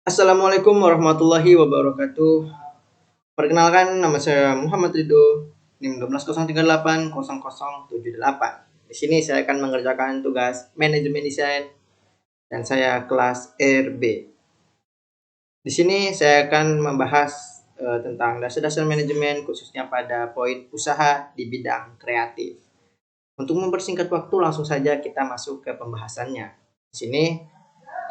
Assalamualaikum warahmatullahi wabarakatuh. Perkenalkan, nama saya Muhammad Ridho, NIM 123800078. Di sini saya akan mengerjakan tugas manajemen desain dan saya kelas RB. Di sini saya akan membahas tentang dasar-dasar manajemen khususnya pada poin usaha di bidang kreatif. Untuk mempersingkat waktu, langsung saja kita masuk ke pembahasannya. Di sini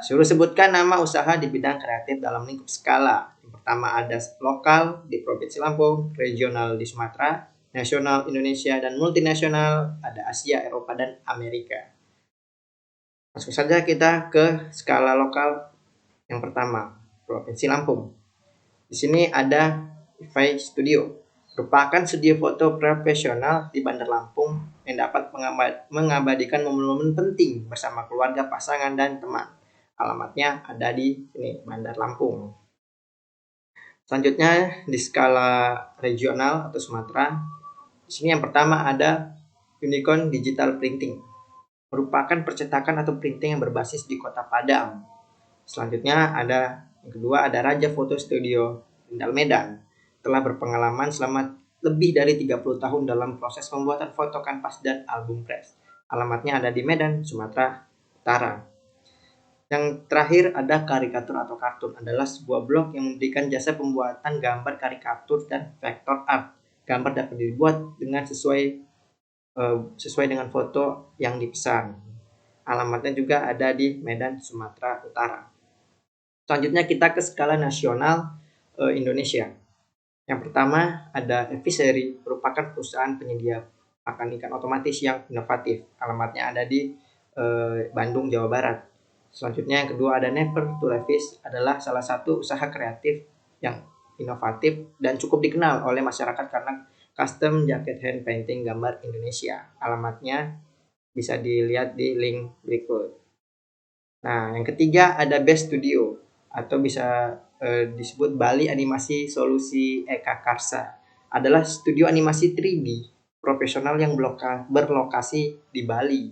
suruh sebutkan nama usaha di bidang kreatif dalam lingkup skala. Yang pertama ada lokal di Provinsi Lampung, regional di Sumatera, nasional Indonesia, dan multinasional ada Asia, Eropa, dan Amerika. Langsung saja kita ke skala lokal yang pertama, Provinsi Lampung. Di sini ada Ivy Studio, merupakan studio foto profesional di Bandar Lampung yang dapat mengabadikan momen-momen penting bersama keluarga, pasangan, dan teman. Alamatnya ada di sini, Bandar Lampung. Selanjutnya di skala regional atau Sumatera, di sini yang pertama ada Unicorn Digital Printing, merupakan percetakan atau printing yang berbasis di Kota Padang. Selanjutnya ada yang kedua ada Raja Foto Studio Rindal Medan, telah berpengalaman selama lebih dari 30 tahun dalam proses pembuatan foto kanvas dan album press. Alamatnya ada di Medan, Sumatera Utara. Yang terakhir ada karikatur atau kartun, adalah sebuah blog yang memberikan jasa pembuatan gambar karikatur dan vektor art. Gambar dapat dibuat dengan sesuai dengan foto yang dipesan. Alamatnya juga ada di Medan, Sumatera Utara. Selanjutnya kita ke skala nasional Indonesia. Yang pertama ada Eviseri, merupakan perusahaan penyedia pakan ikan otomatis yang inovatif. Alamatnya ada di Bandung, Jawa Barat. Selanjutnya yang kedua ada Never to Levis, adalah salah satu usaha kreatif yang inovatif dan cukup dikenal oleh masyarakat karena custom jaket hand painting gambar Indonesia. Alamatnya bisa dilihat di link berikut. Nah, yang ketiga ada Best Studio atau bisa disebut Bali Animasi Solusi Eka Karsa, adalah studio animasi 3D profesional yang berlokasi di Bali.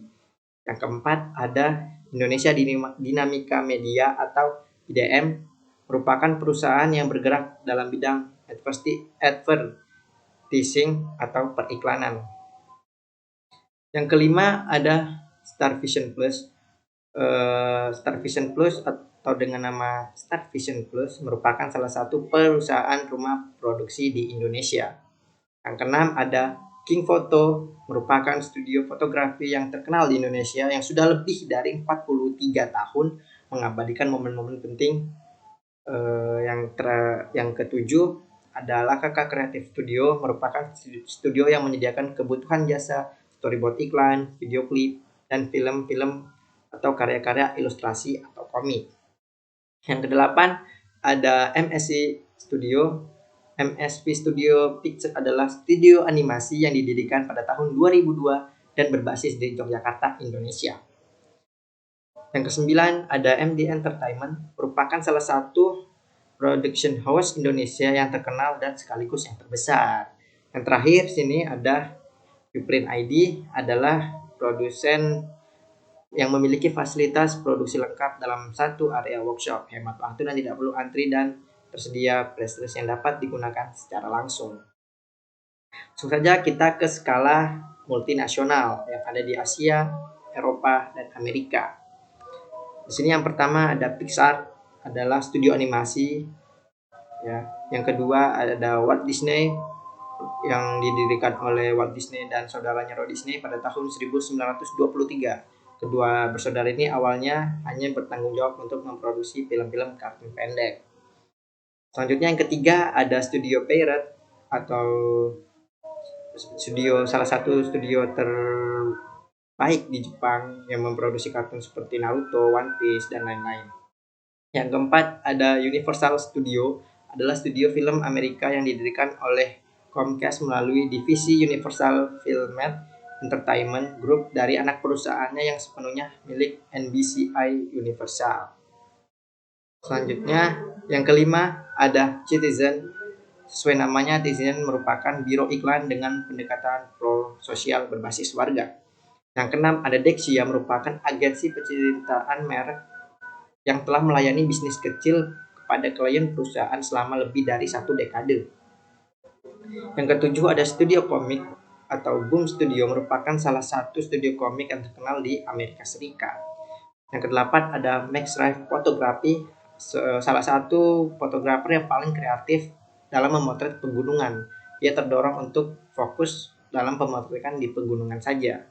Yang keempat ada Indonesia Dinamika Media atau IDM, merupakan perusahaan yang bergerak dalam bidang advertising atau periklanan. Yang kelima ada Star Vision Plus. Star Vision Plus atau dengan nama Star Vision Plus merupakan salah satu perusahaan rumah produksi di Indonesia. Yang keenam ada King Photo, merupakan studio fotografi yang terkenal di Indonesia yang sudah lebih dari 43 tahun mengabadikan momen-momen penting. Yang ketujuh adalah Kakak Creative Studio, merupakan studio yang menyediakan kebutuhan jasa storyboard iklan, video klip, dan film-film atau karya-karya ilustrasi atau komik. Yang kedelapan ada MSC Studio. MSP Studio Picture adalah studio animasi yang didirikan pada tahun 2002 dan berbasis di Yogyakarta, Indonesia. Yang kesembilan ada MD Entertainment, merupakan salah satu production house Indonesia yang terkenal dan sekaligus yang terbesar. Yang terakhir sini ada Uprint ID, adalah produsen yang memiliki fasilitas produksi lengkap dalam satu area workshop, hemat waktu dan tidak perlu antri, dan tersedia press release yang dapat digunakan secara langsung. Langsung saja kita ke skala multinasional yang ada di Asia, Eropa, dan Amerika. Di sini yang pertama ada Pixar, adalah studio animasi. Ya. Yang kedua ada Walt Disney, yang didirikan oleh Walt Disney dan saudaranya Roy Disney pada tahun 1923. Kedua bersaudara ini awalnya hanya bertanggung jawab untuk memproduksi film-film kartun pendek. Selanjutnya yang ketiga ada Studio Pierrot, atau salah satu studio terbaik di Jepang yang memproduksi kartun seperti Naruto, One Piece, dan lain-lain. Yang keempat ada Universal Studio, adalah studio film Amerika yang didirikan oleh Comcast melalui divisi Universal Film Entertainment Group dari anak perusahaannya yang sepenuhnya milik NBCI Universal. Selanjutnya yang kelima ada Citizen. Sesuai namanya, Citizen merupakan biro iklan dengan pendekatan pro sosial berbasis warga. Yang keenam ada Dexia, yang merupakan agensi pencintaan merek yang telah melayani bisnis kecil pada klien perusahaan selama lebih dari 1 dekade. Yang ketujuh ada studio komik atau Boom Studio, merupakan salah satu studio komik yang terkenal di Amerika Serikat. Yang kedelapan ada Max Rife Photography, salah satu fotografer yang paling kreatif dalam memotret pegunungan. Ia terdorong untuk fokus dalam pemotretan di pegunungan saja.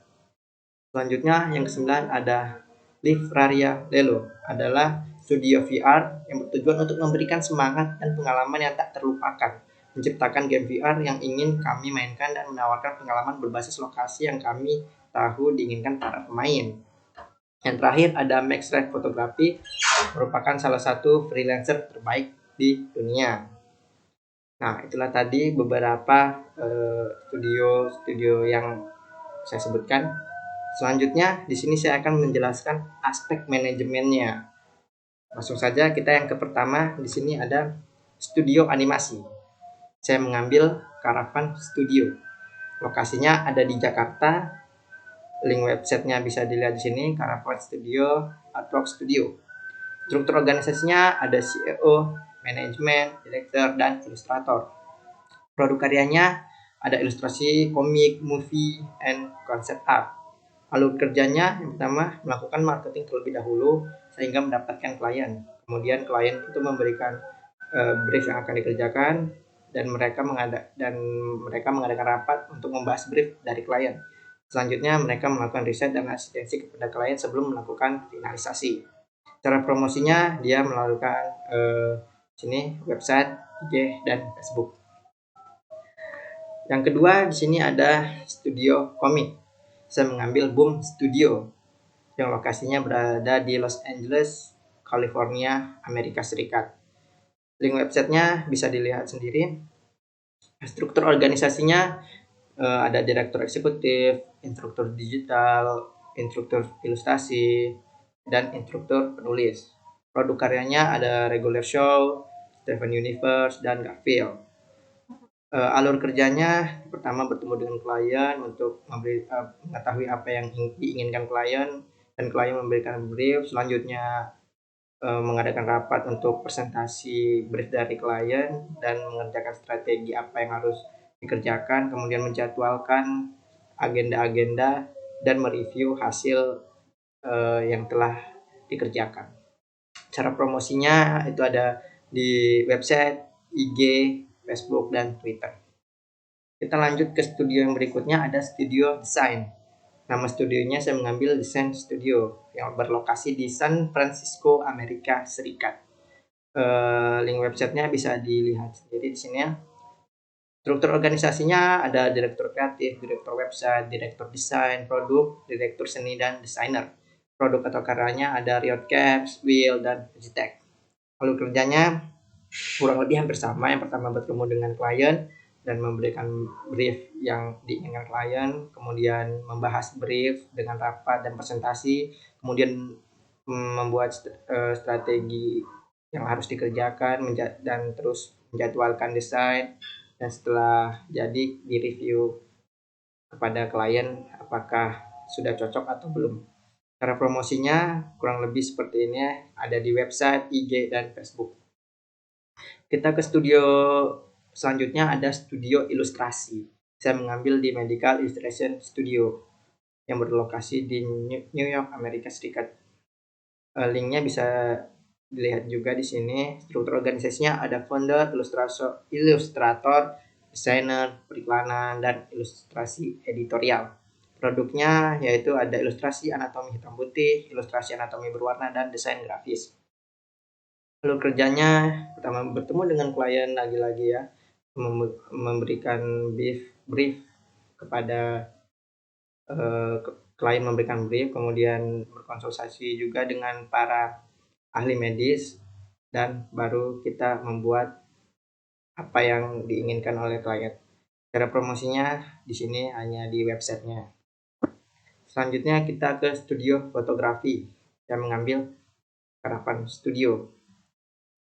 Selanjutnya yang kesembilan ada Livraria Lelo, adalah studio VR yang bertujuan untuk memberikan semangat dan pengalaman yang tak terlupakan, menciptakan game VR yang ingin kami mainkan dan menawarkan pengalaman berbasis lokasi yang kami tahu diinginkan para pemain. Yang terakhir ada Max Rife Photography, merupakan salah satu freelancer terbaik di dunia. Nah, itulah tadi beberapa studio yang saya sebutkan. Selanjutnya di sini saya akan menjelaskan aspek manajemennya. Langsung saja kita yang ke pertama, di sini ada studio animasi. Saya mengambil Caravan Studio. Lokasinya ada di Jakarta. Link websitenya bisa dilihat di sini, Caravan Studio, Artwork Studio. Struktur organisasinya ada CEO, manajemen, direktur, dan ilustrator. Produk karyanya ada ilustrasi, komik, movie, and concept art. Alur kerjanya yang pertama melakukan marketing terlebih dahulu sehingga mendapatkan klien. Kemudian klien itu memberikan brief yang akan dikerjakan dan mereka mengadakan rapat untuk membahas brief dari klien. Selanjutnya mereka melakukan riset dan asistensi kepada klien sebelum melakukan finalisasi. Cara promosinya dia melakukan sini website, IG, dan Facebook. Yang kedua di sini ada studio komik. Saya mengambil Boom Studio yang lokasinya berada di Los Angeles, California, Amerika Serikat. Link websitenya bisa dilihat sendiri. Struktur organisasinya ada direktur eksekutif, instruktur digital, instruktur ilustrasi, dan instruktur penulis. Produk karyanya ada Regular Show, Steven Universe, dan Garfield. Alur kerjanya pertama bertemu dengan klien untuk mengetahui apa yang diinginkan klien, dan klien memberikan brief. Selanjutnya mengadakan rapat untuk presentasi brief dari klien dan mengerjakan strategi apa yang harus dikerjakan, kemudian menjadwalkan agenda-agenda dan mereview hasil yang telah dikerjakan. Cara promosinya itu ada di website, IG, Facebook, dan Twitter. Kita lanjut ke studio yang berikutnya, ada studio desain. Nama studionya saya mengambil Design Studio yang berlokasi di San Francisco, Amerika Serikat. Link websitenya bisa dilihat sendiri di sini ya. Struktur organisasinya ada direktur kreatif, direktur website, direktur desain, produk, direktur seni, dan desainer. Produk atau karyanya ada Riot Caps, Will, dan Digitech. Lalu kerjanya kurang lebih hampir sama. Yang pertama bertemu dengan klien dan memberikan brief yang diinginkan klien, kemudian membahas brief dengan rapat dan presentasi, kemudian membuat strategi yang harus dikerjakan dan terus menjadwalkan desain, dan setelah jadi direview kepada klien apakah sudah cocok atau belum. Cara promosinya kurang lebih seperti ini, ada di website, IG, dan Facebook. Kita ke studio selanjutnya, ada studio ilustrasi. Saya mengambil di Medical Illustration Studio yang berlokasi di New York, Amerika Serikat. Linknya bisa dilihat juga di sini. Struktur organisasinya ada founder, ilustrator, desainer, periklanan, dan ilustrasi editorial. Produknya yaitu ada ilustrasi anatomi hitam putih, ilustrasi anatomi berwarna, dan desain grafis. Lalu kerjanya pertama bertemu dengan klien lagi-lagi ya, memberikan brief kepada klien, memberikan brief, kemudian berkonsultasi juga dengan para ahli medis, dan baru kita membuat apa yang diinginkan oleh klien. Cara promosinya di sini hanya di websitenya. Selanjutnya kita ke studio fotografi. Saya mengambil Caravan Studio.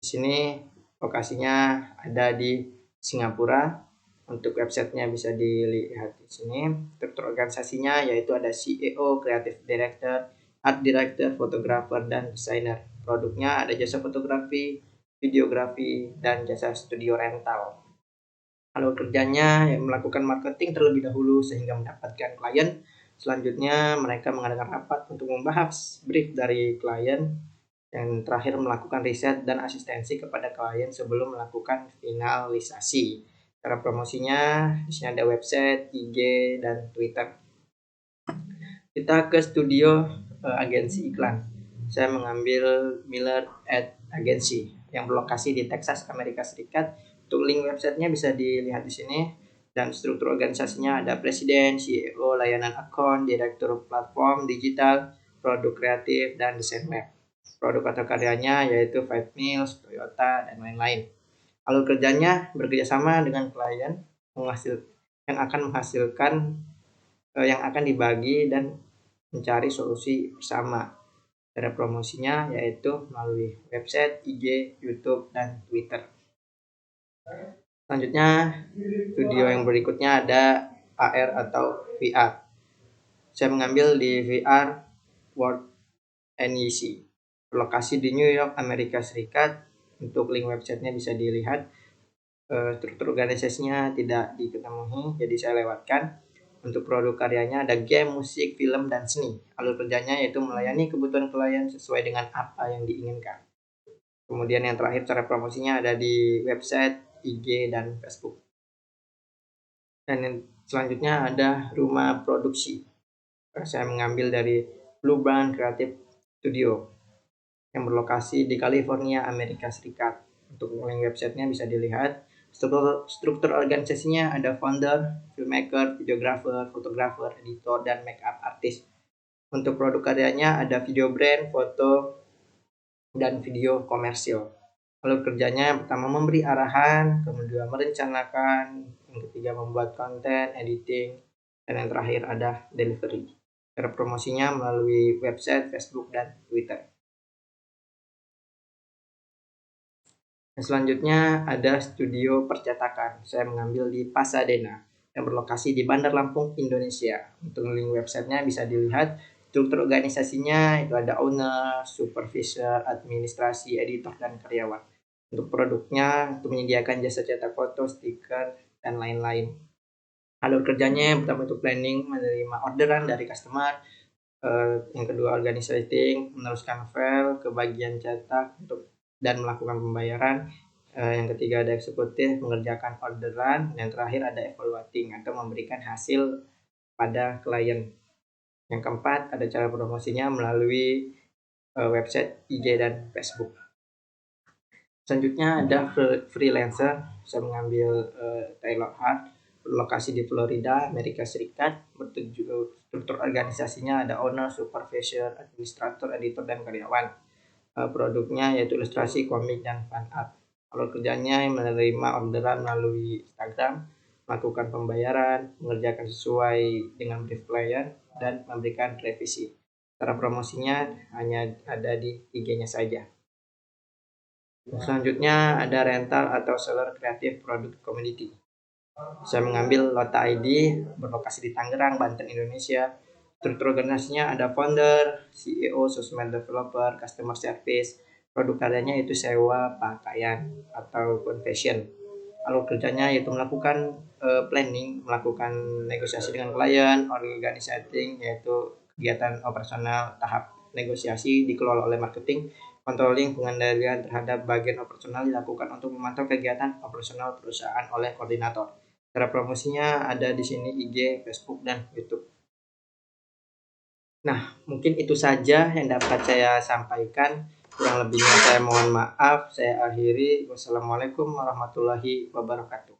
Di sini lokasinya ada di Singapura. Untuk websitenya bisa dilihat di sini. Struktur organisasinya yaitu ada CEO, Creative Director, Art Director, Fotografer, dan Desainer. Produknya ada jasa fotografi, videografi, dan jasa studio rental. Alur kerjanya yang melakukan marketing terlebih dahulu sehingga mendapatkan klien. Selanjutnya mereka mengadakan rapat untuk membahas brief dari klien. Yang terakhir melakukan riset dan asistensi kepada klien sebelum melakukan finalisasi. Cara promosinya di sini ada website, IG, dan Twitter. Kita ke studio agensi iklan. Saya mengambil Miller Ad Agency yang berlokasi di Texas, Amerika Serikat. Untuk link websitenya bisa dilihat di sini. Dan struktur organisasinya ada presiden, CEO, layanan akun, direktur platform digital, produk kreatif, dan desain web. Produk atau karyanya yaitu Five Mills, Toyota, dan lain-lain. Alur kerjanya bekerjasama dengan klien yang akan menghasilkan yang akan dibagi dan mencari solusi bersama. Cara promosinya yaitu melalui website, IG, YouTube, dan Twitter. Selanjutnya, video yang berikutnya ada AR atau VR. Saya mengambil di VR World NEC, berlokasi di New York, Amerika Serikat. Untuk link websitenya bisa dilihat. Struktur organisasinya tidak diketahui, jadi saya lewatkan. Untuk produk karyanya ada game, musik, film, dan seni. Alur kerjanya yaitu melayani kebutuhan klien sesuai dengan apa yang diinginkan. Kemudian yang terakhir cara promosinya ada di website, IG, dan Facebook. Dan yang selanjutnya ada rumah produksi. Saya mengambil dari Blueband Creative Studio yang berlokasi di California, Amerika Serikat. Untuk link websitenya bisa dilihat. Struktur organisasinya ada founder, filmmaker, videographer, fotografer, editor, dan makeup artist. Untuk produk karyanya ada video brand, foto, dan video komersil. Lalu kerjanya pertama memberi arahan, kemudian merencanakan, yang ketiga membuat konten, editing, dan yang terakhir ada delivery. Cara promosinya melalui website, Facebook, dan Twitter. Selanjutnya ada studio percetakan. Saya mengambil di Pasadena yang berlokasi di Bandar Lampung, Indonesia. Untuk link websitenya bisa dilihat. Struktur organisasinya itu ada owner, supervisor, administrasi, editor, dan karyawan. Untuk produknya untuk menyediakan jasa cetak foto, stiker, dan lain-lain. Alur kerjanya yang pertama itu planning, menerima orderan dari customer. Yang kedua organizing, meneruskan file ke bagian cetak dan melakukan pembayaran. Yang ketiga ada eksekutif, mengerjakan orderan. Yang terakhir ada evaluating atau memberikan hasil pada klien. Yang keempat ada cara promosinya melalui website, IG, dan Facebook. Selanjutnya ada freelancer. Saya mengambil Taylor Hart, berlokasi di Florida, Amerika Serikat. Struktur organisasinya ada owner, supervisor, administrator, editor, dan karyawan. Produknya yaitu ilustrasi, komik, dan fan art. Alur kerjanya menerima orderan melalui Instagram, melakukan pembayaran, mengerjakan sesuai dengan brief klien, dan memberikan revisi. Cara promosinya hanya ada di IG-nya saja. Selanjutnya ada rental atau seller kreatif produk community. Saya mengambil Lota ID, berlokasi di Tangerang, Banten, Indonesia. Struktur organisasinya ada founder, CEO, sosmed developer, customer service. Produk karyanya itu sewa pakaian atau fashion. Alur kerjanya yaitu melakukan planning, melakukan negosiasi dengan klien, organizing yaitu kegiatan operasional tahap negosiasi dikelola oleh marketing, controlling pengendalian terhadap bagian operasional dilakukan untuk memantau kegiatan operasional perusahaan oleh koordinator. Cara promosinya ada di sini IG, Facebook, dan YouTube. Nah, mungkin itu saja yang dapat saya sampaikan. Kurang lebihnya saya mohon maaf. Saya akhiri. Wassalamualaikum warahmatullahi wabarakatuh.